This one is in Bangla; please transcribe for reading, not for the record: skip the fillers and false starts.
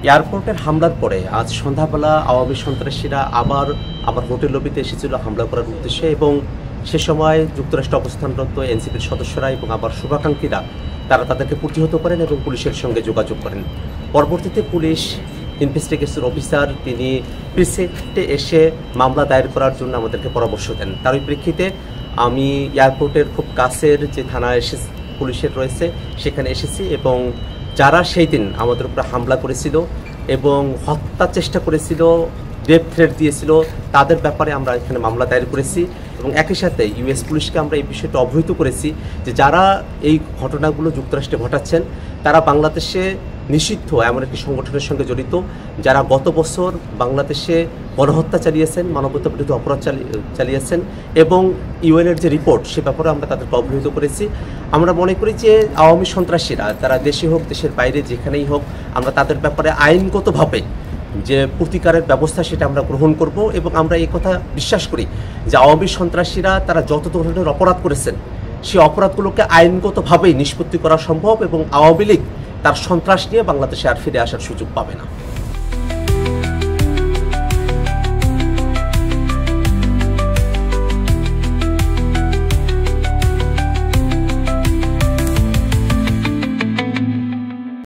এয়ারপোর্টের হামলার পরে আজ সন্ধ্যাবেলা আওয়ামী সন্ত্রাসীরা আবার আমার হোটেল লবিতে এসেছিল হামলা করার উদ্দেশ্যে, এবং সে সময় যুক্তরাষ্ট্রে অবস্থানরত এনসিপির সদস্যরা এবং আবার শুভাকাঙ্ক্ষীরা তারা তাদেরকে প্রতিহত করেন এবং পুলিশের সঙ্গে যোগাযোগ করেন। পরবর্তীতে পুলিশ ইনভেস্টিগেশন অফিসার তিনি প্রিসেন্টে এসে মামলা দায়ের করার জন্য আমাদেরকে পরামর্শ দেন। তারই প্রেক্ষিতে আমি এয়ারপোর্টের খুব কাছের যে থানা পুলিশের রয়েছে সেখানে এসেছি, এবং যারা সেই দিন আমাদের উপরে হামলা করেছিল এবং হত্যার চেষ্টা করেছিল, রেপ থ্রেট দিয়েছিল, তাদের ব্যাপারে আমরা এখানে মামলা দায়ের করেছি। এবং একই সাথে ইউএস পুলিশকে আমরা এই বিষয়টা অবহিত করেছি যে যারা এই ঘটনাগুলো যুক্তরাষ্ট্রে ঘটাচ্ছেন তারা বাংলাদেশে নিষিদ্ধ এমন একটি সংগঠনের সঙ্গে জড়িত, যারা গত বছর বাংলাদেশে গণহত্যা চালিয়েছেন, মানবতা বিরোধী অপরাধ চালিয়েছেন, এবং ইউএনের যে রিপোর্ট সে ব্যাপারে আমরা তাদেরকে অবহিত করেছি। আমরা মনে করি যে আওয়ামী সন্ত্রাসীরা তারা দেশে হোক দেশের বাইরে যেখানেই হোক, আমরা তাদের ব্যাপারে আইনগতভাবে যে প্রতিকারের ব্যবস্থা সেটা আমরা গ্রহণ করব। এবং আমরা এই কথা বিশ্বাস করি যে আওয়ামী সন্ত্রাসীরা তারা যত ধরনের অপরাধ করেছেন সেই অপরাধগুলোকে আইনগতভাবেই নিষ্পত্তি করা সম্ভব, এবং আওয়ামী লীগ তার সন্ত্রাস নিয়ে বাংলাদেশে আর ফিরে আসার সুযোগ পাবে না।